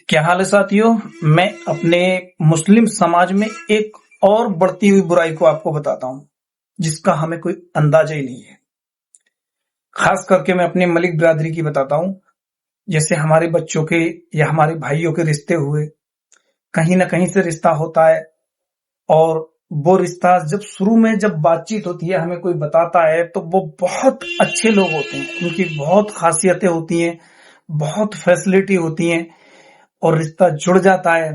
क्या हाल है साथियों। मैं अपने मुस्लिम समाज में एक और बढ़ती हुई बुराई को आपको बताता हूं जिसका हमें कोई अंदाजा ही नहीं है। खास करके मैं अपने मलिक बिरादरी की बताता हूं। जैसे हमारे बच्चों के या हमारे भाइयों के रिश्ते हुए, कहीं ना कहीं से रिश्ता होता है और वो रिश्ता जब शुरू में जब बातचीत होती है, हमें कोई बताता है तो वो बहुत अच्छे लोग होते हैं, उनकी बहुत खासियतें होती हैं, बहुत फैसिलिटी होती हैं और रिश्ता जुड़ जाता है।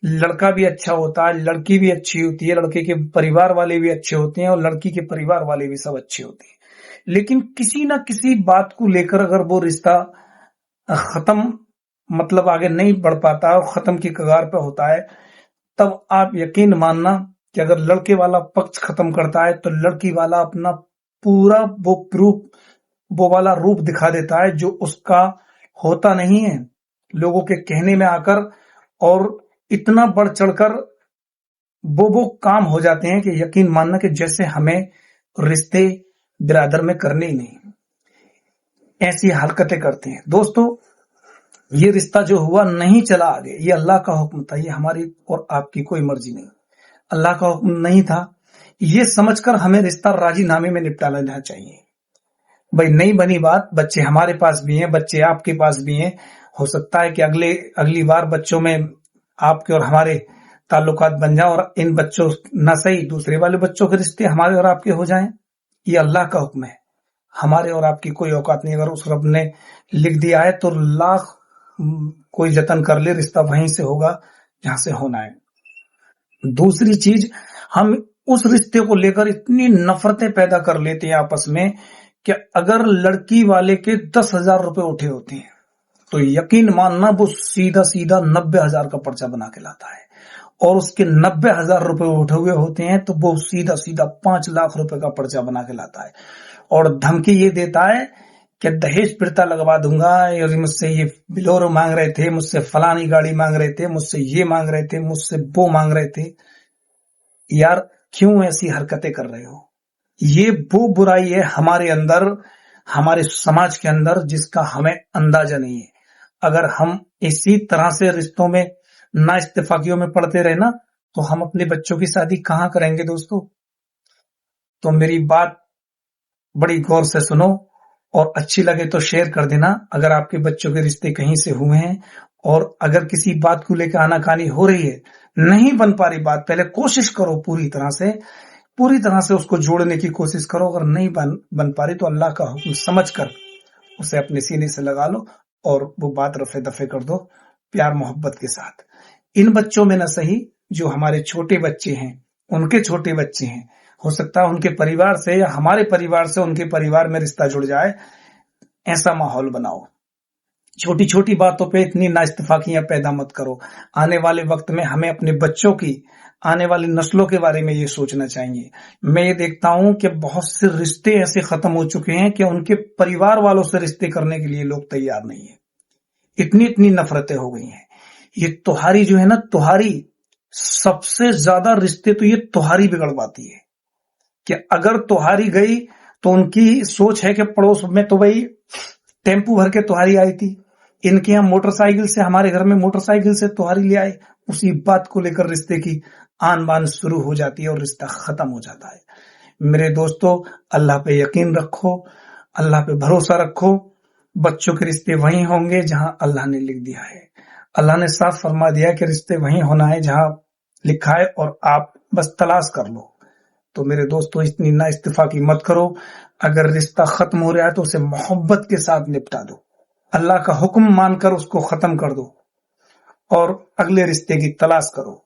लड़का भी अच्छा होता है, लड़की भी अच्छी होती है, लड़के के परिवार वाले भी अच्छे होते हैं और लड़की के परिवार वाले भी सब अच्छे होते हैं। लेकिन किसी ना किसी बात को लेकर अगर वो रिश्ता खत्म, मतलब आगे नहीं बढ़ पाता और खत्म की कगार पे होता है, तब आप यकीन मानना कि अगर लड़के वाला पक्ष खत्म करता है तो लड़की वाला अपना पूरा वो प्रूफ, वो वाला रूप दिखा देता है जो उसका होता नहीं है, लोगों के कहने में आकर, और इतना बढ़ चढ़कर वो काम हो जाते हैं कि यकीन मानना कि जैसे हमें रिश्ते बिरादर में करने ही नहीं, ऐसी हरकतें करते हैं। दोस्तों, ये रिश्ता जो हुआ नहीं चला आगे, ये अल्लाह का हुक्म था, ये हमारी और आपकी कोई मर्जी नहीं, अल्लाह का हुक्म नहीं था। ये समझकर हमें रिश्ता राजीनामे में निपटा लेना चाहिए। भाई नहीं बनी बात, बच्चे हमारे पास भी हैं, बच्चे आपके पास भी हैं, हो सकता है कि अगली बार बच्चों में आपके और हमारे ताल्लुकात बन जाए और इन बच्चों न सही दूसरे वाले बच्चों के रिश्ते हमारे और आपके हो जाएं। ये अल्लाह का हुक्म है, हमारे और आपकी कोई औकात नहीं। अगर उस रब ने लिख दिया है तो लाख कोई जतन कर ले, रिश्ता वहीं से होगा जहां से होना है। दूसरी चीज, हम उस रिश्ते को लेकर इतनी नफरतें पैदा कर लेते हैं आपस में कि अगर लड़की वाले के 10,000 रुपए उठे होते हैं तो यकीन मानना वो सीधा सीधा 90,000 का पर्चा बना के लाता है, और उसके 90,000 रुपए उठे हुए होते हैं तो वो सीधा सीधा 5 लाख रुपए का पर्चा बना के लाता है और धमकी ये देता है कि दहेज प्रथा लगवा दूंगा, और मुझसे ये बिलोरो मांग रहे थे, मुझसे फलानी गाड़ी मांग रहे थे, मुझसे ये मांग रहे थे, मुझसे वो मांग रहे थे। यार क्यों ऐसी हरकतें कर रहे हो? ये वो बुराई है हमारे अंदर, हमारे समाज के अंदर, जिसका हमें अंदाजा नहीं है। अगर हम इसी तरह से रिश्तों में ना इत्तेफाकियों में पड़ते रहे ना, तो हम अपने बच्चों की शादी कहां करेंगे दोस्तों। तो मेरी बात बड़ी गौर से सुनो और अच्छी लगे तो शेयर कर देना। अगर आपके बच्चों के रिश्ते कहीं से हुए हैं और अगर किसी बात को लेकर आनाकानी हो रही है, नहीं बन पा रही बात, पहले कोशिश करो पूरी तरह से उसको जोड़ने की कोशिश करो। अगर नहीं बन पा रही तो अल्लाह का हुक्म समझकर उसे अपने सीने से लगा लो और वो बात रफे दफे कर दो प्यार मोहब्बत के साथ। इन बच्चों में न सही, जो हमारे छोटे बच्चे हैं, उनके छोटे बच्चे हैं, हो सकता है उनके परिवार से या हमारे परिवार से उनके परिवार में रिश्ता जुड़ जाए, ऐसा माहौल बनाओ। छोटी छोटी बातों पे इतनी नाइत्तेफाकियां पैदा मत करो। आने वाले वक्त में हमें अपने बच्चों की, आने वाली नस्लों के बारे में ये सोचना चाहिए। मैं ये देखता हूं कि बहुत से रिश्ते ऐसे खत्म हो चुके हैं कि उनके परिवार वालों से रिश्ते करने के लिए लोग तैयार नहीं है। इतनी नफरतें हो गई हैं। ये तुहारी जो है ना, तुहारी सबसे ज्यादा रिश्ते तो ये तुहारी बिगड़वाती है कि अगर तुहारी गई तो उनकी सोच है कि पड़ोस में तो भाई टेम्पू भर के तुहारी आई थी, इनके यहाँ मोटरसाइकिल से, हमारे घर में मोटरसाइकिल से तुहारी ले आए। उसी बात को लेकर रिश्ते की आन बान शुरू हो जाती है और रिश्ता खत्म हो जाता है। मेरे दोस्तों, अल्लाह पे यकीन रखो, अल्लाह पे भरोसा रखो। बच्चों के रिश्ते वहीं होंगे जहां अल्लाह ने लिख दिया है। अल्लाह ने साफ फरमा दिया है कि रिश्ते वहीं होना है जहां लिखा है, और आप बस तलाश कर लो। तो मेरे दोस्तों, इतनी ना इत्तेफाकी मत करो। अगर रिश्ता खत्म हो रहा है तो उसे मोहब्बत के साथ निपटा दो, अल्लाह का हुक्म मानकर उसको खत्म कर दो और अगले रिश्ते की तलाश करो।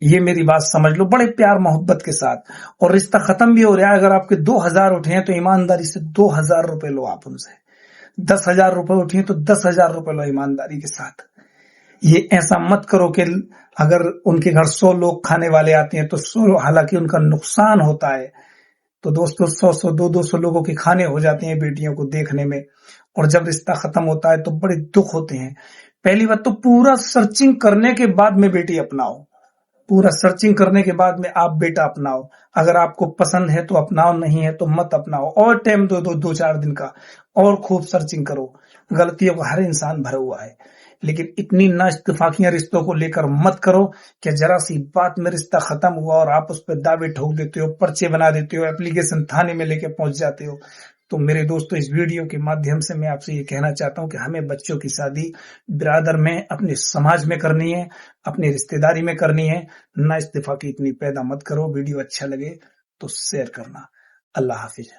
ये मेरी बात समझ लो, बड़े प्यार मोहब्बत के साथ। और रिश्ता खत्म भी हो रहा है, अगर आपके 2,000 उठे हैं तो ईमानदारी से 2,000 रुपए लो आप उनसे। 10,000 रुपए उठे हैं तो 10,000 रुपए लो ईमानदारी के साथ। ये ऐसा मत करो कि अगर उनके घर 100 लोग खाने वाले आते हैं तो 100, हालांकि उनका नुकसान होता है, तो दोस्तों 100-100, 200-200 लोगों के खाने हो जाते हैं बेटियों को देखने में। और जब रिश्ता खत्म होता है तो बड़े दुख होते हैं। पहली बात तो पूरा सर्चिंग करने के बाद में बेटी अपनाओ, पूरा सर्चिंग करने के बाद में आप बेटा अपनाओ। अगर आपको पसंद है तो अपनाओ, नहीं है तो मत अपनाओ। और टाइम दो 2-4 दिन का, और खूब सर्चिंग करो। गलतियों का हर इंसान भरा हुआ है। लेकिन इतनी ना इत्तेफाकियां रिश्तों को लेकर मत करो कि जरा सी बात में रिश्ता खत्म हुआ और आप उस पर दावे ठोक देते हो, पर्चे बना देते हो, एप्लीकेशन थाने में लेके पहुंच जाते हो। तो मेरे दोस्तों, इस वीडियो के माध्यम से मैं आपसे ये कहना चाहता हूं कि हमें बच्चों की शादी बिरादर में, अपने समाज में करनी है, अपनी रिश्तेदारी में करनी है। ना इत्तेफाकी इतनी पैदा मत करो। वीडियो अच्छा लगे तो शेयर करना। अल्लाह हाफिज।